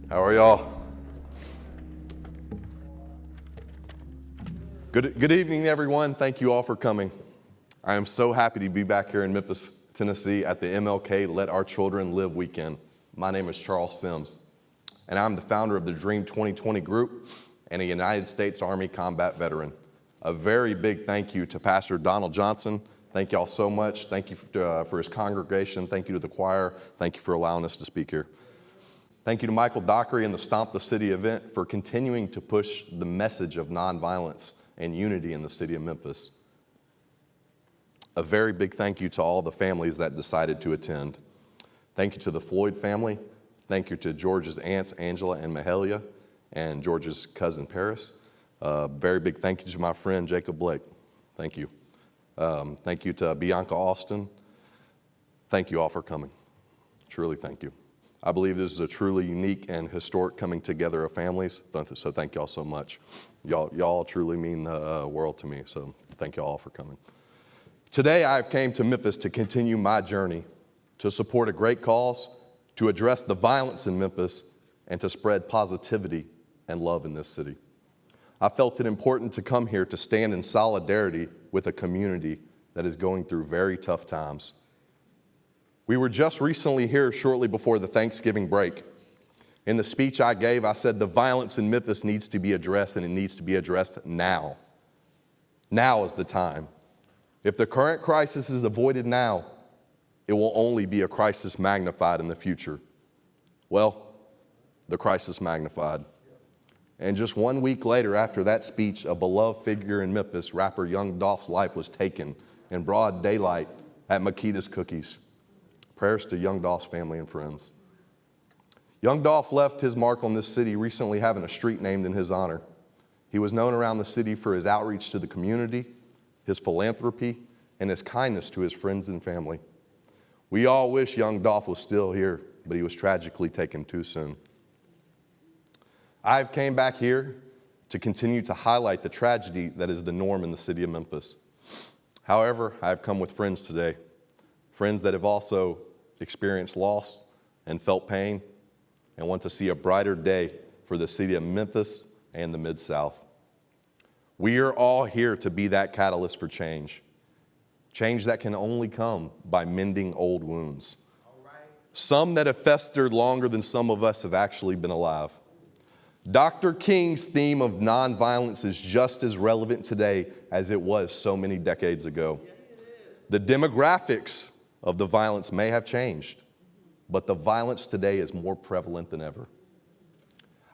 How are y'all? Good evening, everyone. Thank you all for coming. I am so happy to be back here in Memphis, Tennessee at the MLK Let Our Children Live weekend. My name is Charles Sims, and I'm the founder of the Dream 2020 group and a United States Army combat veteran. A very big thank you to Pastor Donald Johnson. Thank y'all so much. Thank you for his congregation. Thank you to the choir. Thank you for allowing us to speak here. Thank you to Michael Dockery and the Stomp the City event for continuing to push the message of nonviolence and unity in the city of Memphis. A very big thank you to all the families that decided to attend. Thank you to the Floyd family. Thank you to George's aunts, Angela and Mahalia, and George's cousin, Paris. Very big thank you to my friend, Jacob Blake. Thank you. Thank you to Bianca Austin. Thank you all for coming. Truly thank you. I believe this is a truly unique and historic coming together of families, so thank y'all so much. Y'all truly mean the world to me, so thank y'all for coming. Today I came to Memphis to continue my journey, to support a great cause, to address the violence in Memphis, and to spread positivity and love in this city. I felt it important to come here to stand in solidarity with a community that is going through very tough times. We were just recently here shortly before the Thanksgiving break. In the speech I gave, I said the violence in Memphis needs to be addressed, and it needs to be addressed now. Now is the time. If the current crisis is avoided now, it will only be a crisis magnified in the future. Well, the crisis magnified. And just 1 week later after that speech, a beloved figure in Memphis, rapper Young Dolph's life was taken in broad daylight at Makita's Cookies. Prayers to Young Dolph's family and friends. Young Dolph left his mark on this city recently having a street named in his honor. He was known around the city for his outreach to the community, his philanthropy, and his kindness to his friends and family. We all wish Young Dolph was still here, but he was tragically taken too soon. I've came back here to continue to highlight the tragedy that is the norm in the city of Memphis. However, I've come with friends today, friends that have also experienced loss and felt pain and want to see a brighter day for the city of Memphis and the Mid-South. We are all here to be that catalyst for change. Change that can only come by mending old wounds. Some that have festered longer than some of us have actually been alive. Dr. King's theme of nonviolence is just as relevant today as it was so many decades ago. The demographics of the violence may have changed, but the violence today is more prevalent than ever.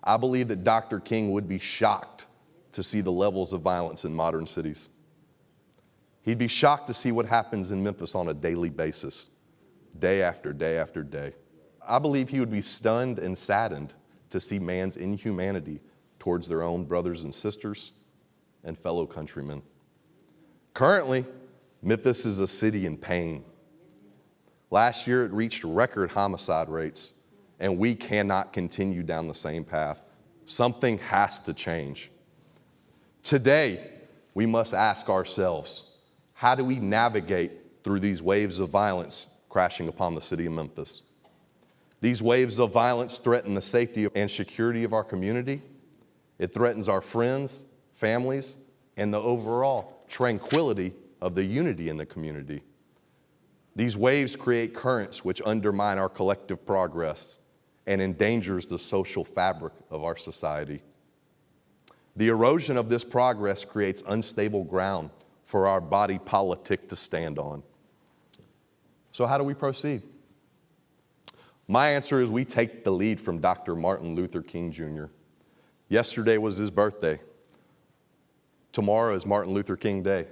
I believe that Dr. King would be shocked to see the levels of violence in modern cities. He'd be shocked to see what happens in Memphis on a daily basis, day after day after day. I believe he would be stunned and saddened to see man's inhumanity towards their own brothers and sisters and fellow countrymen. Currently, Memphis is a city in pain. Last year, it reached record homicide rates, and we cannot continue down the same path. Something has to change. Today, we must ask ourselves, how do we navigate through these waves of violence crashing upon the city of Memphis? These waves of violence threaten the safety and security of our community. It threatens our friends, families, and the overall tranquility of the unity in the community. These waves create currents which undermine our collective progress and endangers the social fabric of our society. The erosion of this progress creates unstable ground for our body politic to stand on. So how do we proceed? My answer is we take the lead from Dr. Martin Luther King Jr. Yesterday was his birthday. Tomorrow is Martin Luther King Day.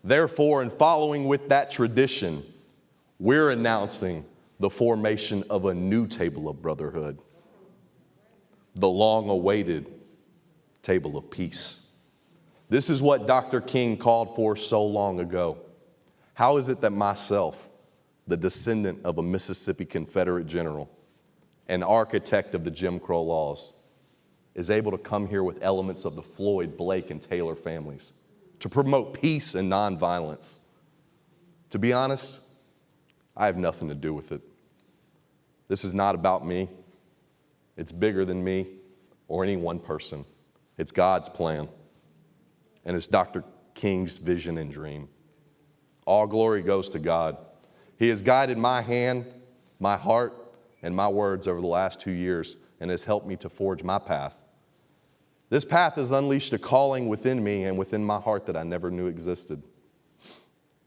Therefore, in following with that tradition, we're announcing the formation of a new table of brotherhood, the long-awaited table of peace. This is what Dr. King called for so long ago. How is it that myself, the descendant of a Mississippi Confederate general, an architect of the Jim Crow laws, is able to come here with elements of the Floyd, Blake, and Taylor families to promote peace and nonviolence? To be honest, I have nothing to do with it. This is not about me. It's bigger than me or any one person. It's God's plan. And it's Dr. King's vision and dream. All glory goes to God. He has guided my hand, my heart, and my words over the last 2 years and has helped me to forge my path. This path has unleashed a calling within me and within my heart that I never knew existed.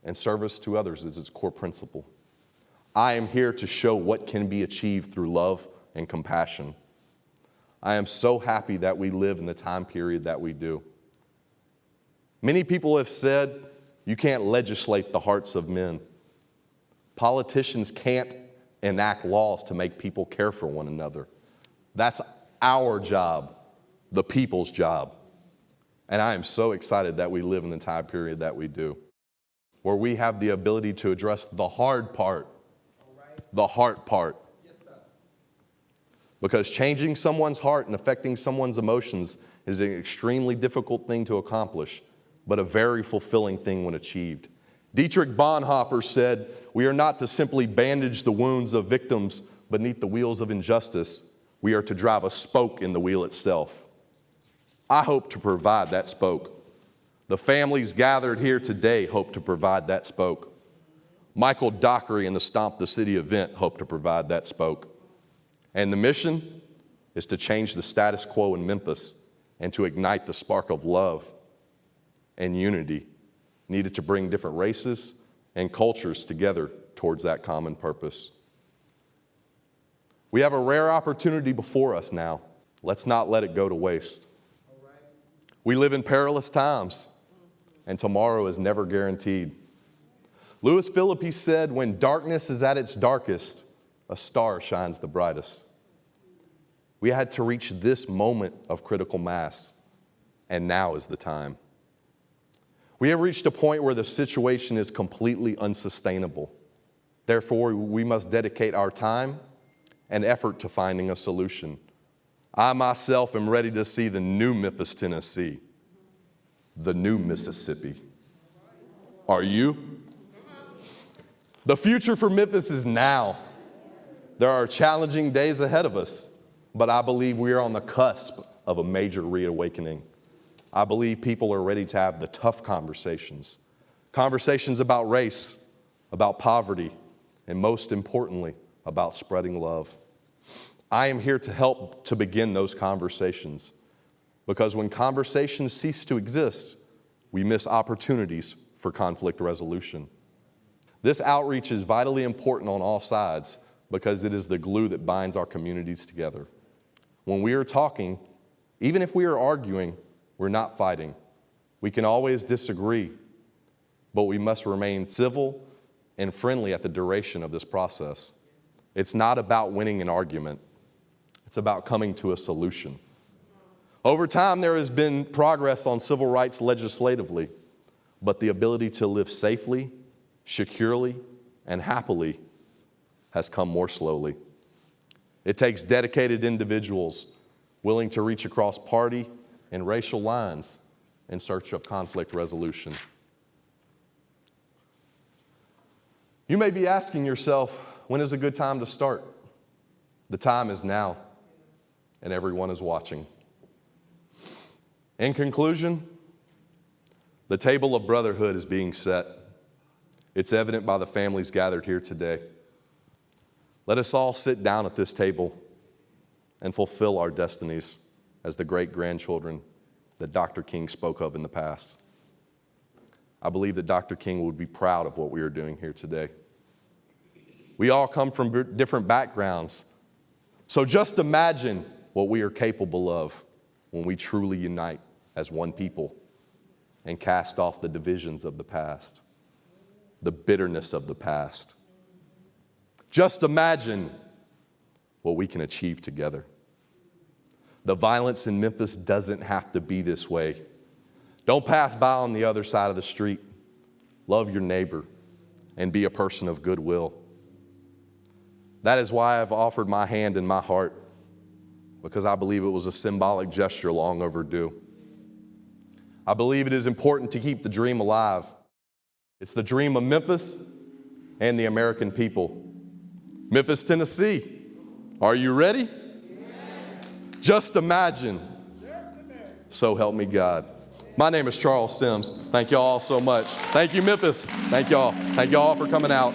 And service to others is its core principle. I am here to show what can be achieved through love and compassion. I am so happy that we live in the time period that we do. Many people have said you can't legislate the hearts of men. Politicians can't enact laws to make people care for one another. That's our job, the people's job. And I am so excited that we live in the time period that we do, where we have the ability to address the hard part, the heart part. Because changing someone's heart and affecting someone's emotions is an extremely difficult thing to accomplish, but a very fulfilling thing when achieved. Dietrich Bonhoeffer said, "We are not to simply bandage the wounds of victims beneath the wheels of injustice. We are to drive a spoke in the wheel itself." I hope to provide that spoke. The families gathered here today hope to provide that spoke. Michael Dockery and the Stomp the City event hope to provide that spoke. And the mission is to change the status quo in Memphis and to ignite the spark of love and unity needed to bring different races and cultures together towards that common purpose. We have a rare opportunity before us now. Let's not let it go to waste. We live in perilous times, and tomorrow is never guaranteed. Louis Philippi said, "When darkness is at its darkest, a star shines the brightest." We had to reach this moment of critical mass, and now is the time. We have reached a point where the situation is completely unsustainable. Therefore, we must dedicate our time and effort to finding a solution. I myself am ready to see the new Memphis, Tennessee, the new Mississippi. Are you? The future for Memphis is now. There are challenging days ahead of us, but I believe we are on the cusp of a major reawakening. I believe people are ready to have the tough conversations about race, about poverty, and most importantly, about spreading love. I am here to help to begin those conversations, because when conversations cease to exist, we miss opportunities for conflict resolution. This outreach is vitally important on all sides because it is the glue that binds our communities together. When we are talking, even if we are arguing, we're not fighting. We can always disagree, but we must remain civil and friendly at the duration of this process. It's not about winning an argument. It's about coming to a solution. Over time, there has been progress on civil rights legislatively, but the ability to live safely, securely, and happily has come more slowly. It takes dedicated individuals willing to reach across party and racial lines in search of conflict resolution. You may be asking yourself, when is a good time to start? The time is now, and everyone is watching. In conclusion, the table of brotherhood is being set. It's evident by the families gathered here today. Let us all sit down at this table and fulfill our destinies as the great-grandchildren that Dr. King spoke of in the past. I believe that Dr. King would be proud of what we are doing here today. We all come from different backgrounds, so just imagine what we are capable of when we truly unite as one people and cast off the divisions of the past, the bitterness of the past. Just imagine what we can achieve together. The violence in Memphis doesn't have to be this way. Don't pass by on the other side of the street. Love your neighbor and be a person of goodwill. That is why I've offered my hand and my heart, because I believe it was a symbolic gesture long overdue. I believe it is important to keep the dream alive. It's the dream of Memphis and the American people. Memphis, Tennessee, are you ready? Just imagine. So help me God. My name is Charles Sims. Thank y'all so much. Thank you, Memphis. Thank y'all. Thank y'all for coming out.